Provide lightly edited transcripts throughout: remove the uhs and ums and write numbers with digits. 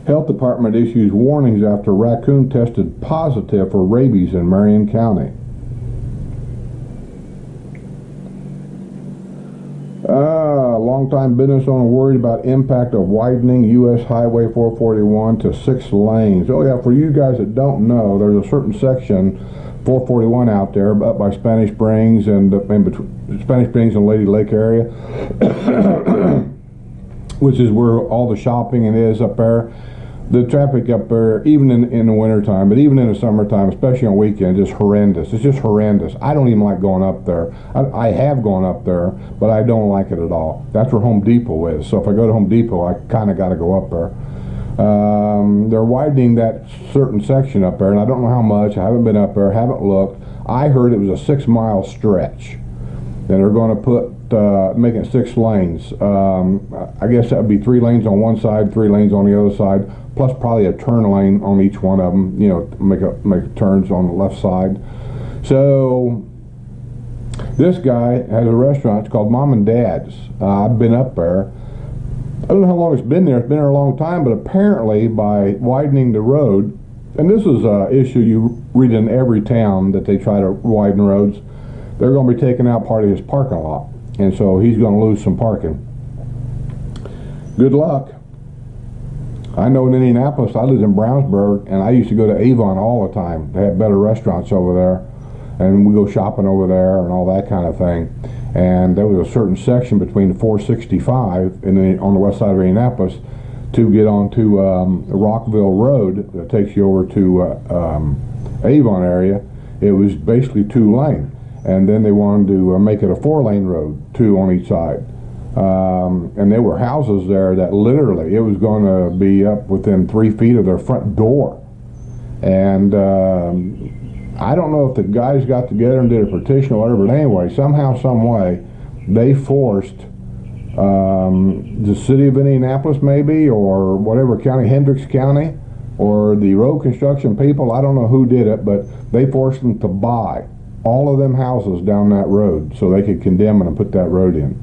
Health Department issues warnings after raccoon tested positive for rabies in Marion County. Longtime business owner worried about impact of widening U.S. Highway 441 to 6 lanes. Oh yeah, for you guys that don't know, there's a certain section 441 out there up by Spanish Springs and in between Spanish Springs and Lady Lake area, which is where all the shopping is up there. The traffic up there, even in the wintertime, but even in the summertime, especially on weekends, is horrendous. It's just horrendous. I don't even like going up there. I have gone up there, but I don't like it at all. That's where Home Depot is. So if I go to Home Depot, I kind of got to go up there. They're widening that certain section up there, and I don't know how much. I haven't been up there, haven't looked. I heard it was a 6-mile stretch, and they're going to put make it 6 lanes. I guess that would be 3 lanes on one side, 3 lanes on the other side, plus probably a turn lane on each one of them. You know, make turns on the left side. So this guy has a restaurant. It's called Mom and Dad's. I've been up there. I don't know how long it's been there. It's been there a long time, but apparently by widening the road, and this is an issue you read in every town that they try to widen roads, they're going to be taking out part of his parking lot, and so he's going to lose some parking. Good luck. I know in Indianapolis, I lived in Brownsburg, and I used to go to Avon all the time. They had better restaurants over there, and we go shopping over there and all that kind of thing. And there was a certain section between 465 and on the west side of Indianapolis to get onto Rockville Road that takes you over to Avon area. It was basically 2 lane, and then they wanted to make it a 4-lane road, 2 on each side. And there were houses there that literally it was going to be up within 3 feet of their front door. And I don't know if the guys got together and did a petition or whatever, but anyway, somehow, some way, they forced the city of Indianapolis maybe, or whatever county, Hendricks County, or the road construction people, I don't know who did it, but they forced them to buy all of them houses down that road so they could condemn it and put that road in.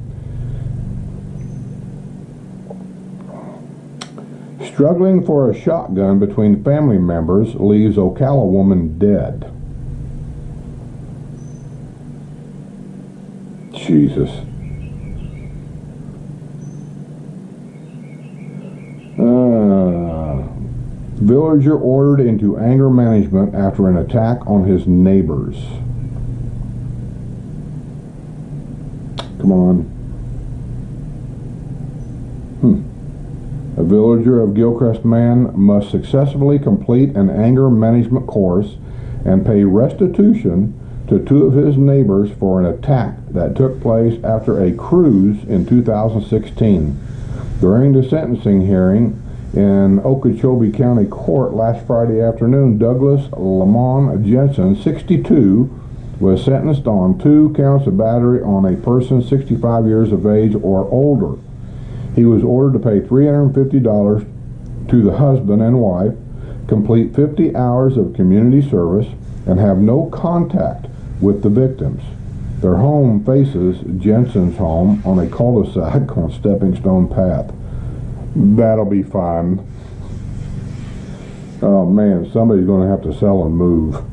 Struggling for a shotgun between family members leaves Ocala woman dead. Jesus. Villager ordered into anger management after an attack on his neighbors. Come on. A villager of Gilchrist Man must successfully complete an anger management course and pay restitution to 2 of his neighbors for an attack that took place after a cruise in 2016. During the sentencing hearing in Okeechobee County Court last Friday afternoon, Douglas Lamont Jensen, 62, was sentenced on 2 counts of battery on a person 65 years of age or older. He was ordered to pay $350 to the husband and wife, complete 50 hours of community service, and have no contact with the victims. Their home faces Jensen's home on a cul-de-sac on Stepping Stone Path. That'll be fun. Oh man, somebody's going to have to sell and move.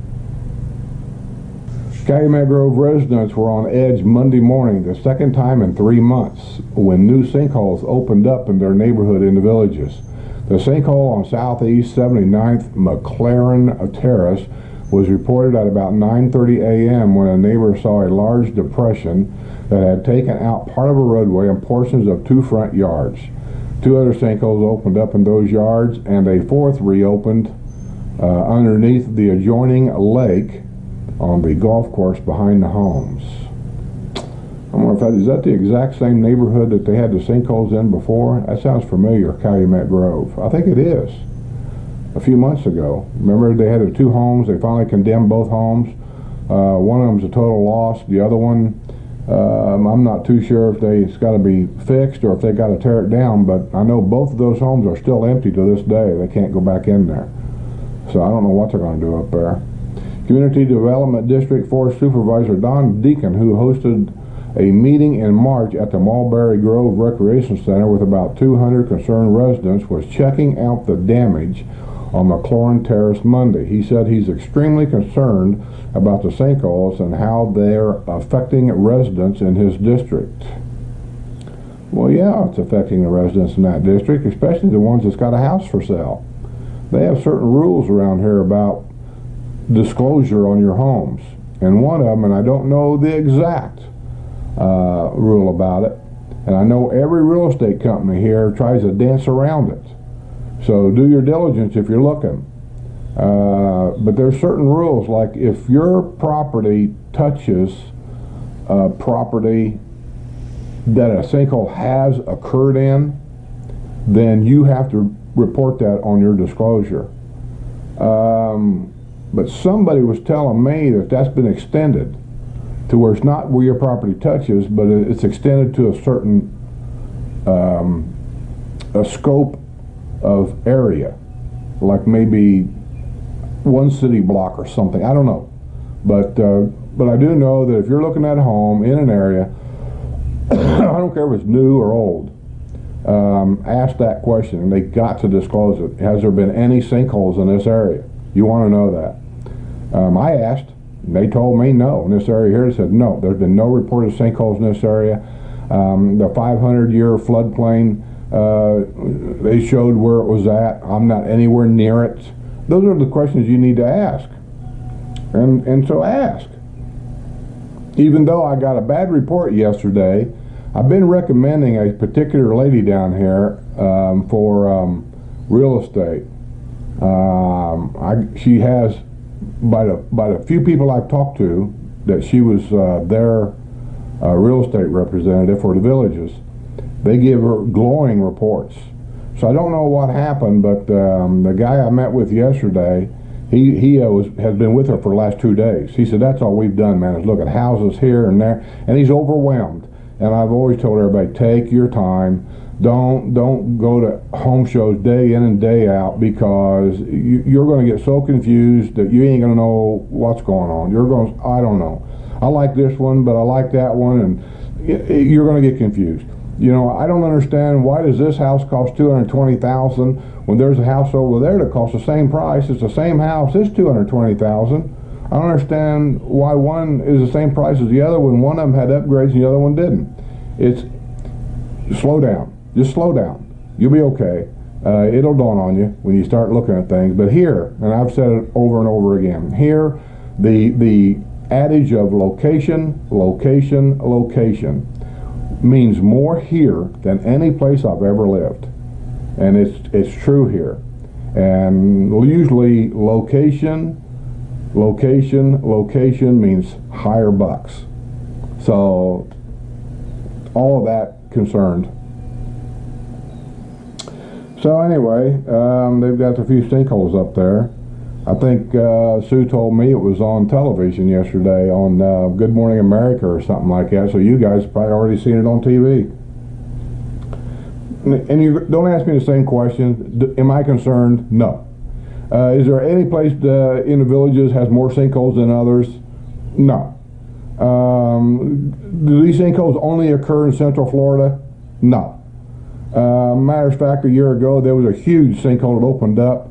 Calumet Grove residents were on edge Monday morning, the second time in 3 months, when new sinkholes opened up in their neighborhood in the Villages. The sinkhole on Southeast 79th McLaren Terrace was reported at about 9:30 a.m. when a neighbor saw a large depression that had taken out part of a roadway and portions of 2 front yards. 2 other sinkholes opened up in those yards, and a 4th reopened underneath the adjoining lake on the golf course behind the homes. I wonder if is that the exact same neighborhood that they had the sinkholes in before? That sounds familiar, Calumet Grove. I think it is. A few months ago. Remember they had the 2 homes, they finally condemned both homes. One of them's a total loss. The other one, I'm not too sure if it's got to be fixed or if they got to tear it down, but I know both of those homes are still empty to this day. They can't go back in there. So I don't know what they're going to do up there. Community Development District Forest Supervisor Don Deacon, who hosted a meeting in March at the Mulberry Grove Recreation Center with about 200 concerned residents was checking out the damage on McLaurin Terrace Monday. He said he's extremely concerned about the sinkholes and how they're affecting residents in his district. Well, yeah, it's affecting the residents in that district, especially the ones that's got a house for sale. They have certain rules around here about disclosure on your homes. And one of them, and I don't know the exact rule about it, and I know every real estate company here tries to dance around it. So do your diligence if you're looking. But there's certain rules, like if your property touches property that a sinkhole has occurred in, then you have to report that on your disclosure. But somebody was telling me that that's been extended to where it's not where your property touches, but it's extended to a certain a scope of area, like maybe one city block or something. I don't know, but I do know that if you're looking at a home in an area, I don't care if it's new or old, ask that question, and they got to disclose it. Has there been any sinkholes in this area? You want to know that. I asked, and they told me no. In this area here, they said no, there's been no reported sinkholes in this area. The 500-year floodplain, they showed where it was at. I'm not anywhere near it. Those are the questions you need to ask. And so ask. Even though I got a bad report yesterday, I've been recommending a particular lady down here for real estate. She has, by the few people I've talked to, that she was their real estate representative for the villages. They give her glowing reports. So I don't know what happened, but the guy I met with yesterday, he has been with her for the last 2 days. He said, that's all we've done, man, is look at houses here and there, and he's overwhelmed. And I've always told everybody, take your time. Don't go to home shows day in and day out, because you're going to get so confused that you ain't going to know what's going on. You're going, I don't know. I like this one, but I like that one, and you're going to get confused. You know, I don't understand, why does this house cost $220,000 when there's a house over there that costs the same price? It's the same house, it's $220,000. I don't understand why one is the same price as the other when one of them had upgrades and the other one didn't. It's, slow down. Just slow down. You'll be okay. It'll dawn on you when you start looking at things. But here, and I've said it over and over again, here, the adage of location, location, location means more here than any place I've ever lived. And it's true here. And usually location, location, location means higher bucks. So all of that concerned. So anyway, they've got a few sinkholes up there. I think Sue told me it was on television yesterday on Good Morning America or something like that, so you guys probably already seen it on TV. And you don't ask me the same question. Am I concerned? No. Is there any place in the villages has more sinkholes than others? No. Do these sinkholes only occur in Central Florida? No. Matter of fact, a year ago there was a huge sinkhole that opened up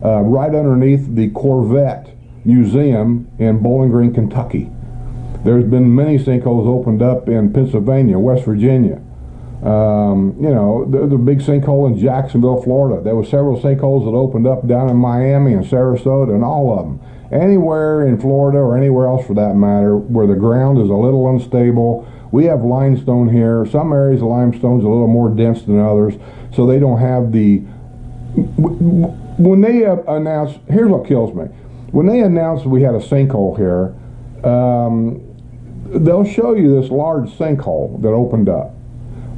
right underneath the Corvette Museum in Bowling Green, Kentucky. There's been many sinkholes opened up in Pennsylvania, West Virginia. You know, there's a big sinkhole in Jacksonville, Florida. There were several sinkholes that opened up down in Miami and Sarasota, and all of them. Anywhere in Florida or anywhere else for that matter where the ground is a little unstable. We have limestone here. Some areas of limestone's a little more dense than others, so they don't have the... When they announce, here's what kills me. When they announce we had a sinkhole here, they'll show you this large sinkhole that opened up.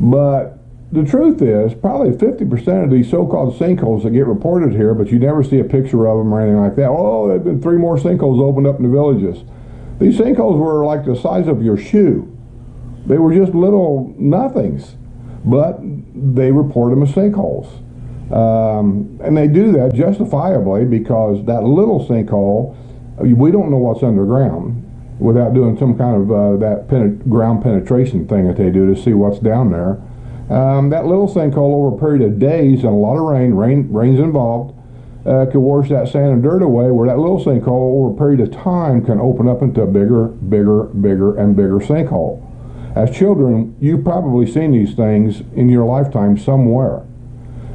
But the truth is, probably 50% of these so-called sinkholes that get reported here, but you never see a picture of them or anything like that. Oh, there have been 3 more sinkholes opened up in the villages. These sinkholes were like the size of your shoe. They were just little nothings, but they report them as sinkholes. And they do that justifiably because that little sinkhole, we don't know what's underground. without doing some kind of that ground penetration thing that they do to see what's down there. That little sinkhole over a period of days and a lot of rain's involved, could wash that sand and dirt away, where that little sinkhole over a period of time can open up into a bigger and bigger sinkhole. As children, you've probably seen these things in your lifetime somewhere.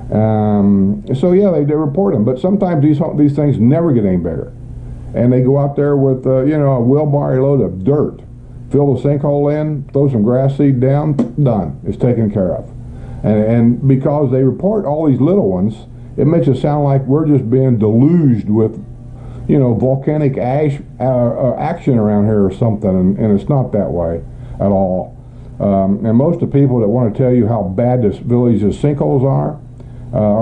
So yeah, they report them, but sometimes these things never get any bigger. And they go out there with a wheelbarrow load of dirt, fill the sinkhole in, throw some grass seed down, done. It's taken care of. And because they report all these little ones, it makes it sound like we're just being deluged with, volcanic ash action around here or something, and it's not that way at all. And most of the people that want to tell you how bad this village's sinkholes are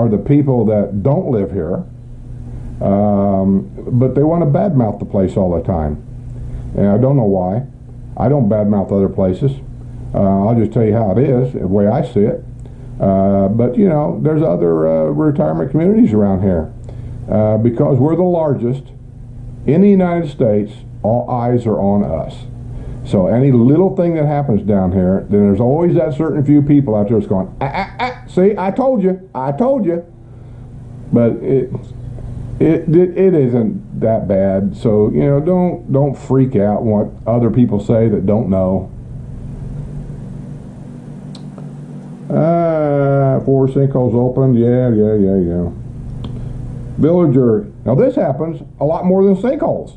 the people that don't live here, but they want to badmouth the place all the time. And I don't know why. I don't badmouth other places. I'll just tell you how it is, the way I see it. But there's other retirement communities around here. Because we're the largest in the United States, all eyes are on us. So any little thing that happens down here, then there's always that certain few people out there that's going, see, I told you. But it isn't that bad. So don't freak out what other people say that don't know. 4 sinkholes opened. Yeah. Villager. Now this happens a lot more than sinkholes.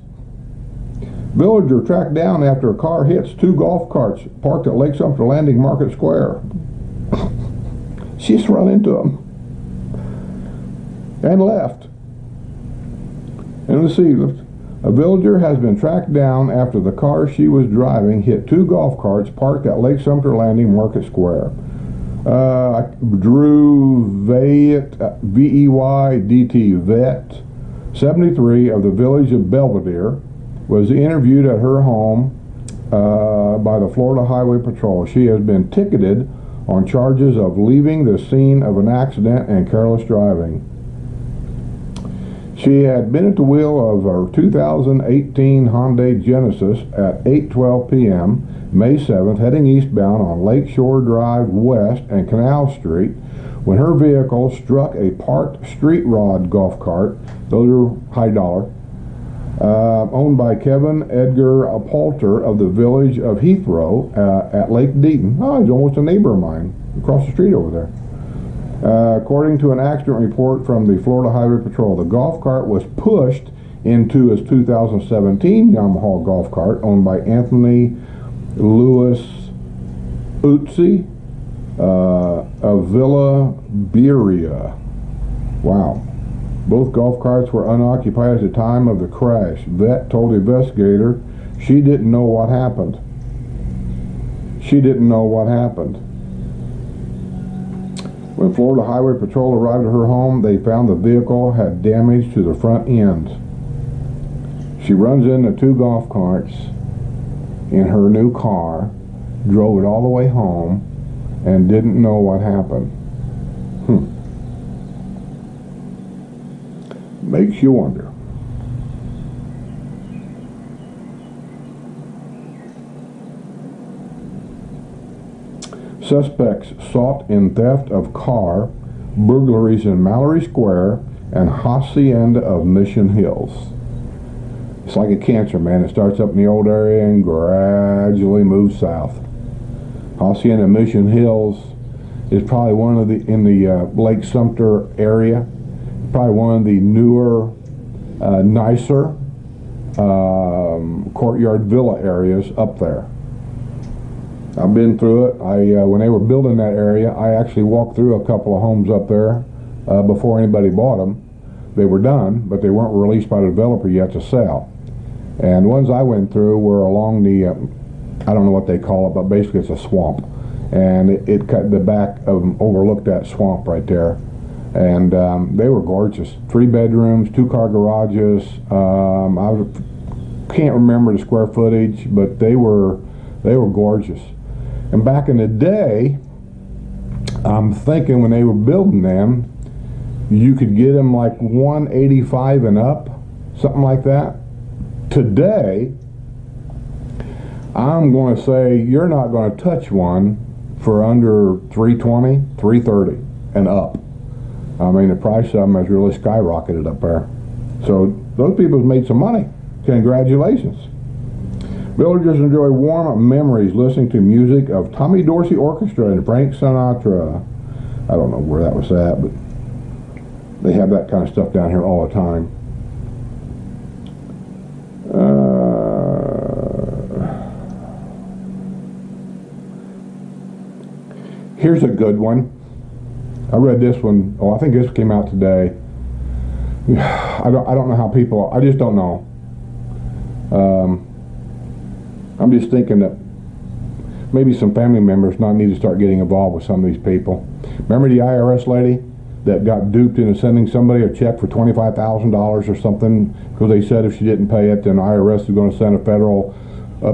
Villager tracked down after a car hits 2 golf carts parked at Lake Sumter Landing Market Square. She's run into them and left. And let's see, a villager has been tracked down after the car she was driving hit 2 golf carts parked at Lake Sumter Landing Market Square. Drew Veydt, V-E-Y-D-T, Vett, 73, of the village of Belvedere, was interviewed at her home by the Florida Highway Patrol. She has been ticketed on charges of leaving the scene of an accident and careless driving. She had been at the wheel of her 2018 Hyundai Genesis at 8:12 p.m. May 7th, heading eastbound on Lakeshore Drive West and Canal Street, when her vehicle struck a parked street rod golf cart. Those are high dollar. Owned by Kevin Edgar Poulter of the village of Heathrow at Lake Deaton. Oh, he's almost a neighbor of mine, across the street over there. According to an accident report from the Florida Highway Patrol, the golf cart was pushed into his 2017 Yamaha golf cart owned by Anthony Lewis Utsi of Villa Beria. Wow. Both golf carts were unoccupied at the time of the crash. Vett told the investigator she didn't know what happened. When Florida Highway Patrol arrived at her home, they found the vehicle had damage to the front end. She runs into 2 golf carts in her new car, drove it all the way home, and didn't know what happened. Makes you wonder. Suspects sought in theft of car, burglaries in Mallory Square, and Hacienda of Mission Hills. It's like a cancer, man. It starts up in the old area and gradually moves south. Hacienda of Mission Hills is probably one of the, in the Lake Sumter area, probably one of the newer, nicer courtyard villa areas up there. I've been through it. When they were building that area, I actually walked through a couple of homes up there before anybody bought them. They were done, but they weren't released by the developer yet to sell. And ones I went through were along the, I don't know what they call it, but basically it's a swamp. And it cut the back of, overlooked that swamp right there. And they were gorgeous. 3 bedrooms, 2-car garages. I can't remember the square footage, but they were gorgeous. And back in the day, I'm thinking when they were building them, you could get them like 185 and up, something like that. Today, I'm going to say you're not going to touch one for under 320, 330 and up. I mean, the price of them has really skyrocketed up there. So those people have made some money. Congratulations. Villagers enjoy warm memories listening to music of Tommy Dorsey Orchestra and Frank Sinatra. I don't know where that was at, but they have that kind of stuff down here all the time. Here's a good one. I read this one. Oh, I think this came out today. I don't know how people. I just don't know. I'm just thinking that maybe some family members not need to start getting involved with some of these people. Remember the IRS lady that got duped into sending somebody a check for $25,000 or something because they said if she didn't pay it, then IRS is going to send a federal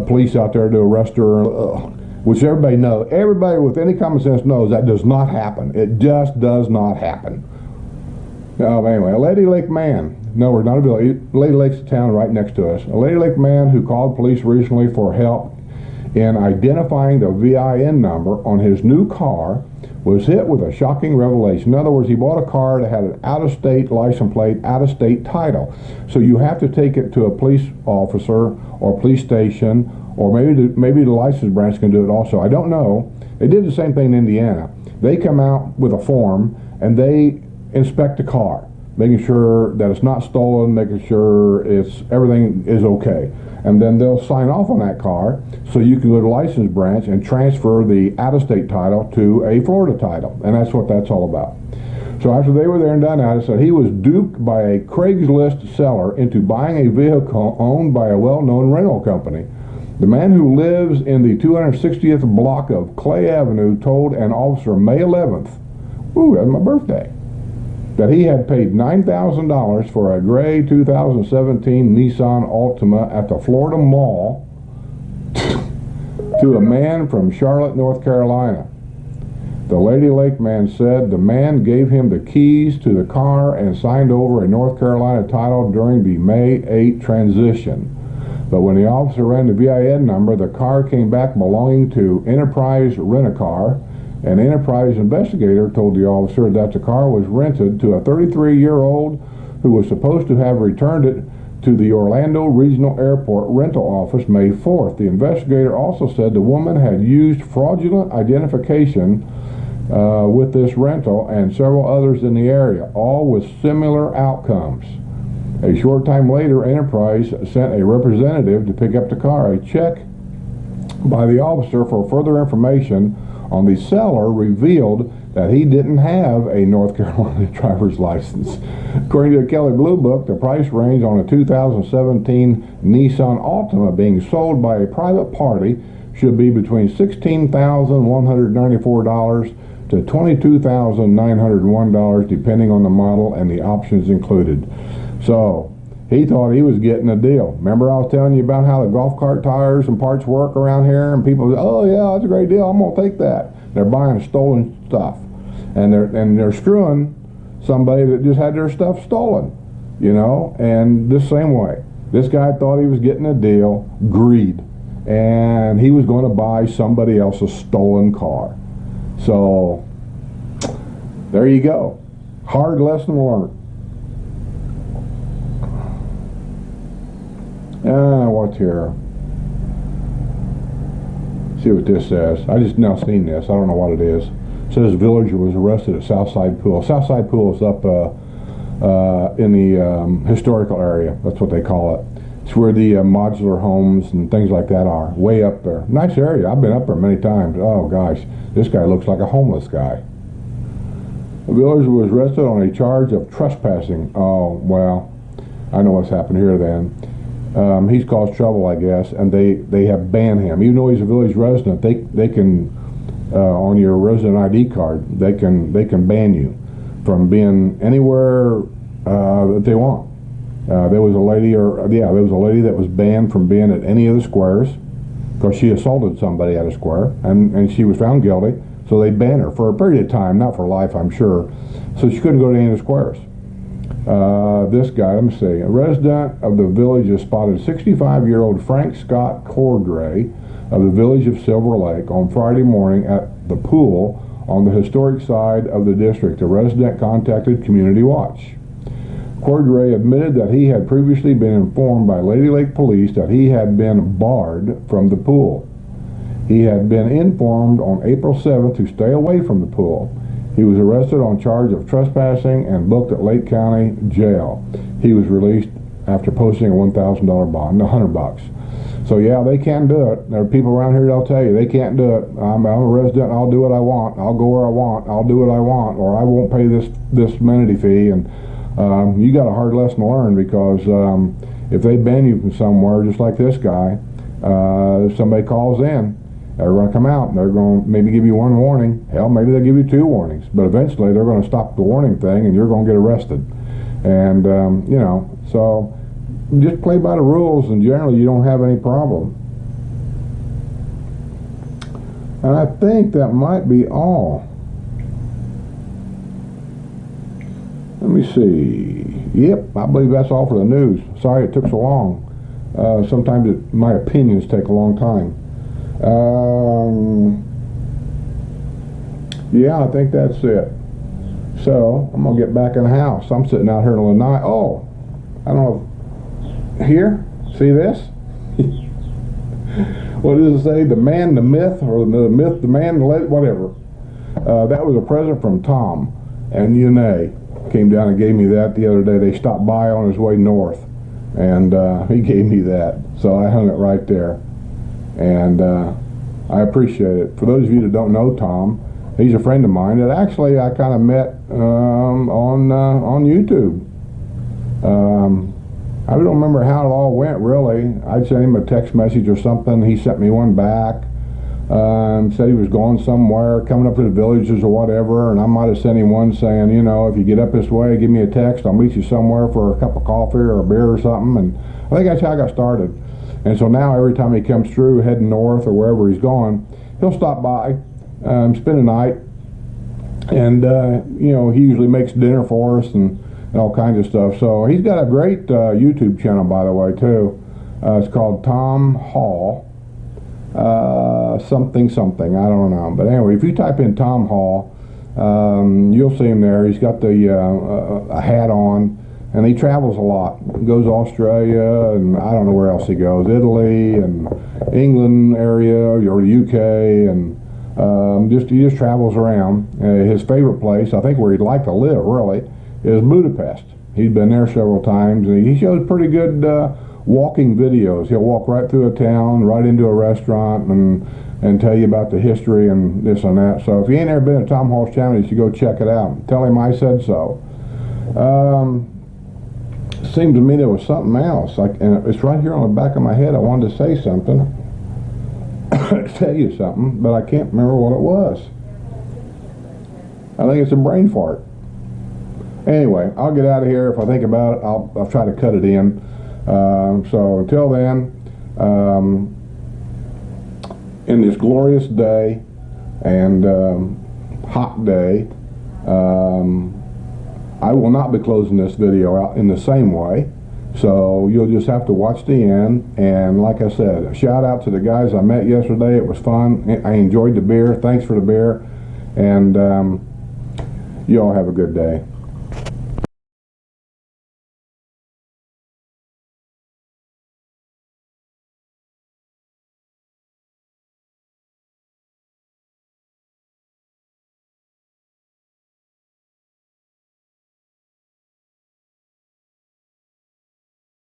police out there to arrest her. Which everybody knows. Everybody with any common sense knows that does not happen. It just does not happen. Anyway, a Lady Lake man. No, we're not a village. Lady Lake's a town right next to us. A Lady Lake man who called police recently for help in identifying the VIN number on his new car was hit with a shocking revelation. In other words, he bought a car that had an out-of-state license plate, out-of-state title. So you have to take it to a police officer or police station, or maybe the license branch can do it also. I don't know. They did the same thing in Indiana. They come out with a form and they inspect the car, making sure that it's not stolen, making sure everything is okay. And then they'll sign off on that car so you can go to the license branch and transfer the out-of-state title to a Florida title. And that's what that's all about. So after they were there and done that, it said he was duped by a Craigslist seller into buying a vehicle owned by a well-known rental company. The man who lives in the 260th block of Clay Avenue told an officer May 11th, ooh, that's my birthday, that he had paid $9,000 for a gray 2017 Nissan Altima at the Florida Mall to a man from Charlotte, North Carolina. The Lady Lake man said the man gave him the keys to the car and signed over a North Carolina title during the May 8 transition. But when the officer ran the VIN number, the car came back belonging to Enterprise Rent-A-Car. An Enterprise investigator told the officer that the car was rented to a 33-year-old who was supposed to have returned it to the Orlando Regional Airport rental office May 4th. The investigator also said the woman had used fraudulent identification with this rental and several others in the area, all with similar outcomes. A short time later, Enterprise sent a representative to pick up the car. A check by the officer for further information on the seller revealed that he didn't have a North Carolina driver's license. According to the Kelley Blue Book, the price range on a 2017 Nissan Altima being sold by a private party should be between $16,194 to $22,901, depending on the model and the options included. So he thought he was getting a deal. Remember I was telling you about how the golf cart tires and parts work around here, and people say, oh yeah, that's a great deal, I'm gonna take that. They're buying stolen stuff, and they're screwing somebody that just had their stuff stolen, you know. And this same way, this guy thought he was getting a deal, greed, and he was going to buy somebody else's stolen car. So there you go, hard lesson learned. What's here? See what this says. I just now seen this. I don't know what it is. It says villager was arrested at Southside Pool. Southside Pool is up in the historical area. That's what they call it. It's where the modular homes and things like that are. Way up there. Nice area. I've been up there many times. Oh gosh, this guy looks like a homeless guy. The villager was arrested on a charge of trespassing. Oh well, I know what's happened here then. He's caused trouble, I guess, and they have banned him. Even though he's a village resident, they can on your resident ID card they can ban you from being anywhere that they want. There was a lady that was banned from being at any of the squares because she assaulted somebody at a square, and she was found guilty. So they banned her for a period of time, not for life, I'm sure. So she couldn't go to any of the squares. This guy, let me see. A resident of the village has spotted 65-year-old Frank Scott Cordray of the village of Silver Lake on Friday morning at the pool on the historic side of the district. A resident contacted Community Watch. Cordray admitted that he had previously been informed by Lady Lake Police that he had been barred from the pool. He had been informed on April 7th to stay away from the pool. He was arrested on charge of trespassing and booked at Lake County Jail. He was released after posting a $1,000 bond, $100. So yeah, they can do it. There are people around here that'll tell you they can't do it. I'm a resident. I'll do what I want. I'll go where I want. I'll do what I want, or I won't pay this amenity fee. And you got a hard lesson to learn, because if they ban you from somewhere, just like this guy, if somebody calls in, they're going to come out and they're going to maybe give you one warning. Hell, maybe they'll give you 2 warnings. But eventually they're going to stop the warning thing and you're going to get arrested. And, you know, so just play by the rules and generally you don't have any problem. And I think that might be all. Let me see. Yep, I believe that's all for the news. Sorry it took so long. Sometimes my opinions take a long time. Yeah, I think that's it. So I'm gonna get back in the house. I'm sitting out here in the night. Oh, I don't know. Here, see this? What does it say? The man, the myth, or the myth, the man, the whatever. That was a present from Tom and Yune. Came down and gave me that the other day. They stopped by on his way north, and he gave me that. So I hung it right there. And I appreciate it. For those of you that don't know Tom, he's a friend of mine that actually I kind of met on YouTube. I don't remember how it all went really. I'd sent him a text message or something. He sent me one back. Said he was going somewhere, coming up to the villages or whatever, and I might have sent him one saying, you know, if you get up this way, give me a text. I'll meet you somewhere for a cup of coffee or a beer or something. And I think that's how I got started. And so now every time he comes through heading north or wherever he's going, he'll stop by, spend a night, and you know, he usually makes dinner for us and all kinds of stuff. So he's got a great YouTube channel, by the way, too. It's called Tom Hall something, I don't know. But anyway, if you type in Tom Hall, you'll see him there. He's got the a hat on. And he travels a lot. Goes to Australia, and I don't know where else he goes. Italy and England area, or UK, and he just travels around. His favorite place, I think where he'd like to live really, is Budapest. He's been there several times, and he shows pretty good walking videos. He'll walk right through a town, right into a restaurant, and tell you about the history and this and that. So if you ain't ever been to Tom Hall's channel, you should go check it out. Tell him I said so. Seemed to me there was something else, and it's right here on the back of my head. I wanted to say something, tell you something, but I can't remember what it was. I think it's a brain fart. Anyway, I'll get out of here. If I think about it, I'll try to cut it in. So until then, in this glorious day and hot day, I will not be closing this video out in the same way, so you'll just have to watch the end. And like I said, a shout out to the guys I met yesterday. It was fun. I enjoyed the beer. Thanks for the beer, and you all have a good day.